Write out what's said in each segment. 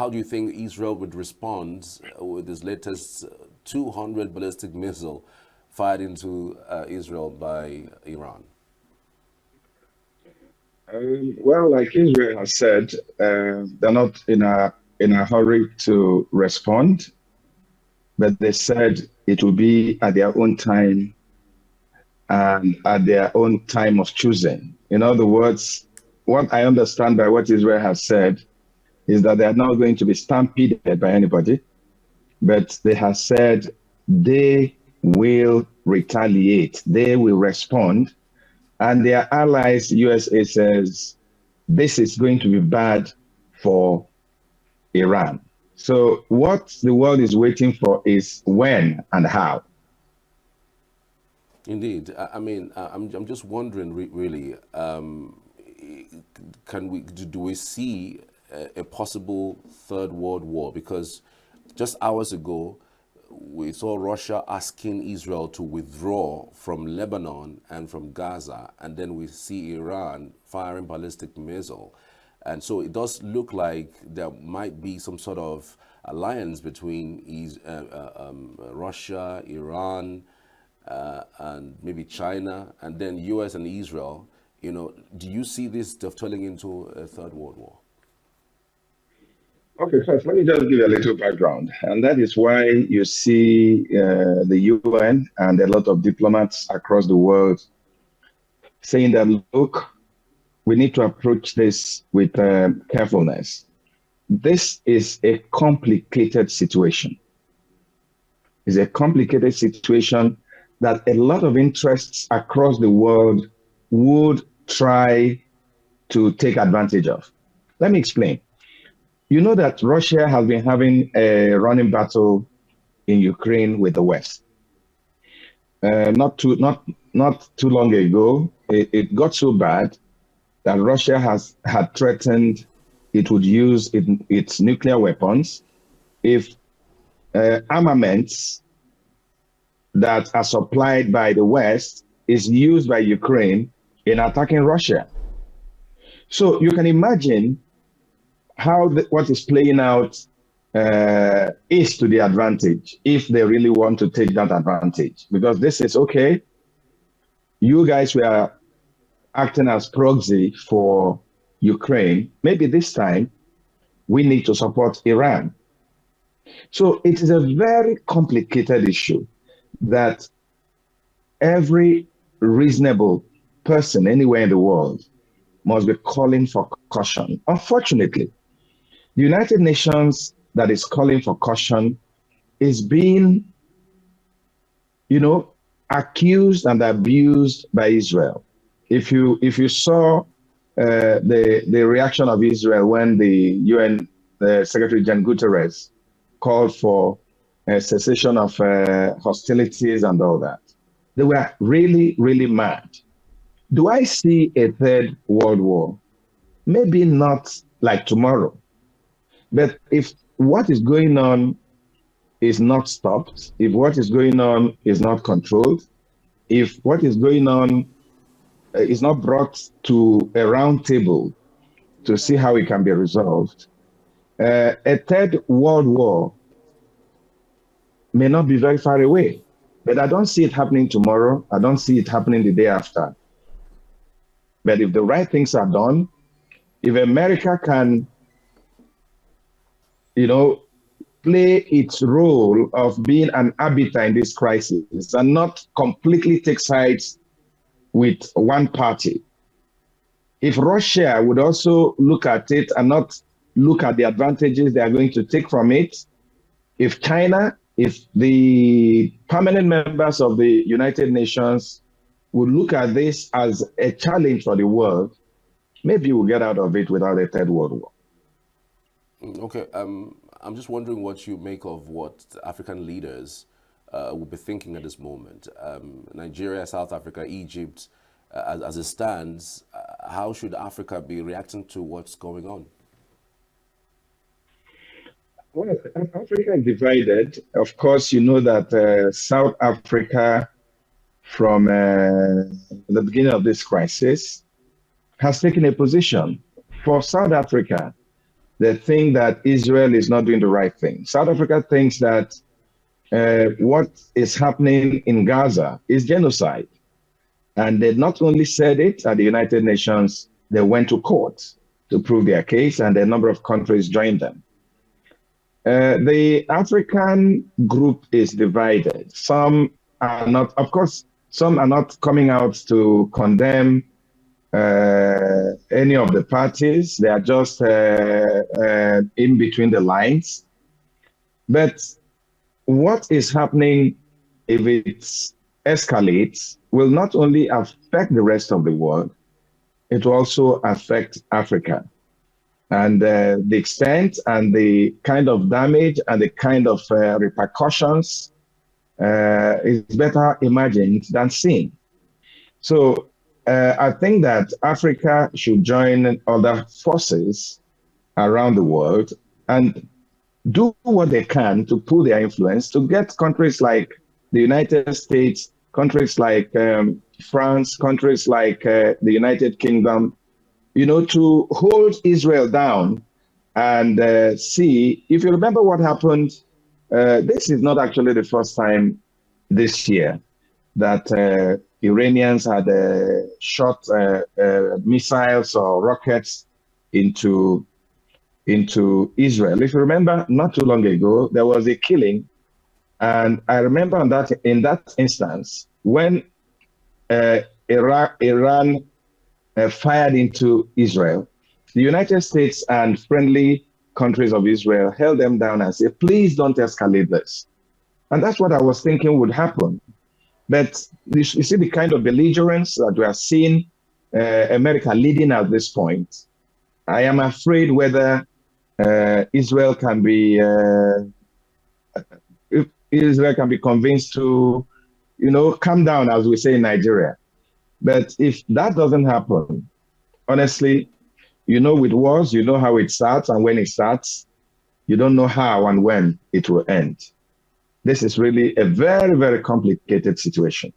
how do you think Israel would respond with this latest 200 ballistic missile fired into Israel by Iran? Well, like Israel has said, they're not in a hurry to respond, but they said it will be at their own time and at their own time of choosing. In other words, what I understand by what Israel has said is that they are not going to be stampeded by anybody, but they have said they will retaliate, they will respond, and their allies, USA says, this is going to be bad for Iran. So what the world is waiting for is when and how. Indeed. I'm just wondering, really, do we see a possible third world war? Because just hours ago, we saw Russia asking Israel to withdraw from Lebanon and from Gaza, and then we see Iran firing ballistic missile. And so it does look like there might be some sort of alliance between Russia, Iran, and maybe China, and then US and Israel. Do you see this turning into a third world war? Okay, first, let me just give you a little background. And that is why you see the UN and a lot of diplomats across the world saying that, look, we need to approach this with carefulness. This is a complicated situation. It's a complicated situation that a lot of interests across the world would try to take advantage of. Let me explain. You know that Russia has been having a running battle in Ukraine with the West. Not too long ago, it got so bad that Russia had threatened it would use its nuclear weapons if armaments that are supplied by the West is used by Ukraine in attacking Russia. So you can imagine how what is playing out is to the advantage if they really want to take that advantage. Because this is, okay, you guys were acting as proxy for Ukraine. Maybe this time we need to support Iran. So it is a very complicated issue that every reasonable person anywhere in the world must be calling for caution. Unfortunately, the United Nations that is calling for caution is being, accused and abused by Israel. If you saw the reaction of Israel when the UN Secretary General Guterres called for a cessation of hostilities and all that, they were really, really mad. Do I see a third world war? Maybe not like tomorrow. But if what is going on is not stopped, if what is going on is not controlled, if what is going on is not brought to a round table to see how it can be resolved, a third world war may not be very far away. But I don't see it happening tomorrow. I don't see it happening the day after. But if the right things are done, if America can play its role of being an arbiter in this crisis and not completely take sides with one party. If Russia would also look at it and not look at the advantages they are going to take from it, if China, if the permanent members of the United Nations would look at this as a challenge for the world, maybe we'll get out of it without a third world war. Okay, I'm just wondering what you make of what African leaders will be thinking at this moment. Nigeria, South Africa, Egypt, as it stands, how should Africa be reacting to what's going on? Well, Africa is divided. Of course, you know that South Africa, from the beginning of this crisis, has taken a position. For South Africa, they think that Israel is not doing the right thing. South Africa thinks that what is happening in Gaza is genocide. And they not only said it at the United Nations, they went to court to prove their case, and a number of countries joined them. The African group is divided. Some are not, of course, some are not coming out to condemn any of the parties. They are just in between the lines. But what is happening, if it escalates, will not only affect the rest of the world, it will also affect Africa. And the extent and the kind of damage and the kind of repercussions is better imagined than seen. So I think that Africa should join other forces around the world and do what they can to pull their influence to get countries like the United States, countries like France, countries like the United Kingdom, to hold Israel down and see. If you remember what happened, this is not actually the first time this year that Iranians had shot missiles or rockets into Israel. If you remember, not too long ago, there was a killing. And I remember in that instance, when Iran fired into Israel, the United States and friendly countries of Israel held them down and said, please don't escalate this. And that's what I was thinking would happen. But you see the kind of belligerence that we are seeing America leading at this point. I am afraid whether Israel can be convinced to, calm down, as we say in Nigeria. But if that doesn't happen, honestly, with wars, you know how it starts, and when it starts, you don't know how and when it will end. This is really a very, very complicated situation.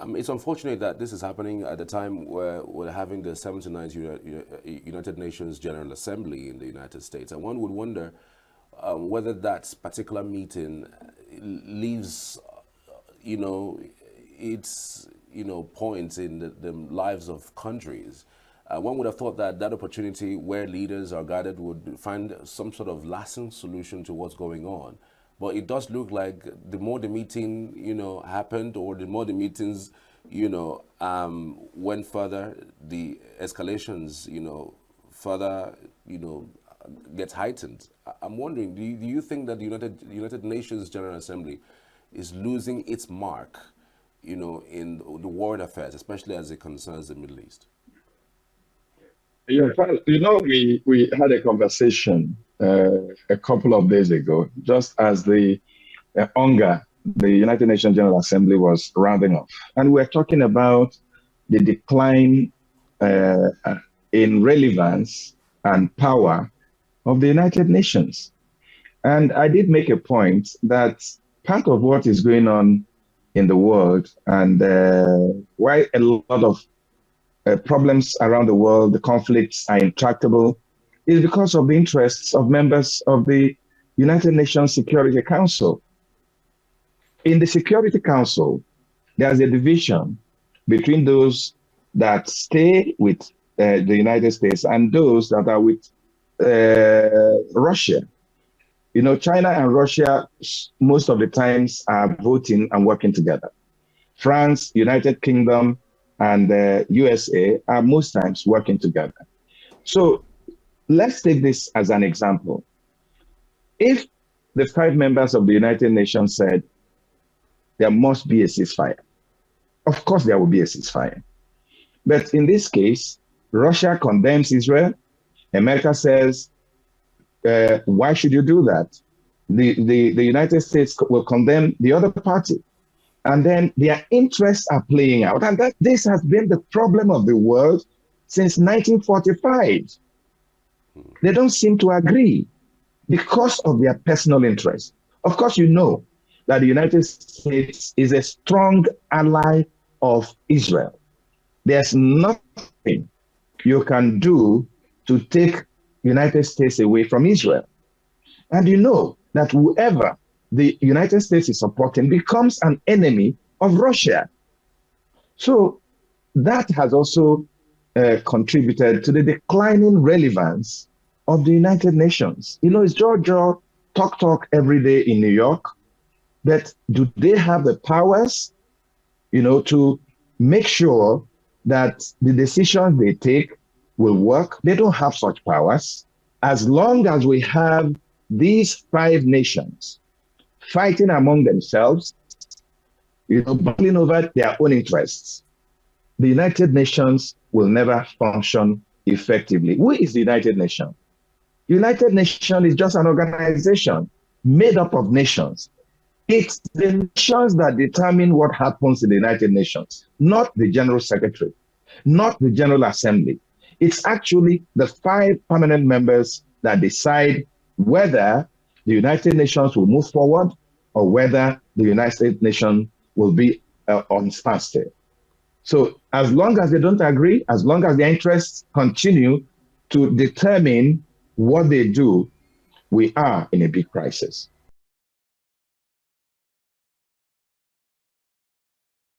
It's unfortunate that this is happening at the time where we're having the 79th United Nations General Assembly in the United States. And one would wonder whether that particular meeting leaves, its, points in the lives of countries. One would have thought that that opportunity where leaders are gathered would find some sort of lasting solution to what's going on. But it does look like the more the meeting, happened, or the more the meetings, went further, the escalations, further, gets heightened. I'm wondering, do you think that the United Nations General Assembly is losing its mark, in the world affairs, especially as it concerns the Middle East? Yeah, we had a conversation a couple of days ago, just as the UNGA, the United Nations General Assembly, was rounding off. And we're talking about the decline in relevance and power of the United Nations. And I did make a point that part of what is going on in the world and why a lot of problems around the world, the conflicts are intractable, is because of the interests of members of the United Nations Security Council. In the Security Council, there's a division between those that stay with the United States and those that are with Russia. China and Russia, most of the times, are voting and working together. France, United Kingdom, and the USA are most times working together. So let's take this as an example. If the 5 members of the United Nations said there must be a ceasefire, of course there will be a ceasefire. But in this case, Russia condemns Israel. America says, why should you do that? The United States will condemn the other party. And then their interests are playing out. And this has been the problem of the world since 1945. They don't seem to agree because of their personal interests. Of course, you know that the United States is a strong ally of Israel. There's nothing you can do to take United States away from Israel. And you know that whoever the United States is supporting becomes an enemy of Russia. So that has also contributed to the declining relevance of the United Nations. You know, it's Georgia talk every day in New York, but do they have the powers, to make sure that the decisions they take will work? They don't have such powers. As long as we have these 5 nations fighting among themselves, battling over their own interests, the United Nations will never function effectively. Who is the United Nations? United Nations is just an organization made up of nations. It's the nations that determine what happens in the United Nations, not the General Secretary, not the General Assembly. It's actually the 5 permanent members that decide whether the United Nations will move forward or whether the United Nations will be on standstill. So as long as they don't agree, as long as their interests continue to determine what they do, we are in a big crisis.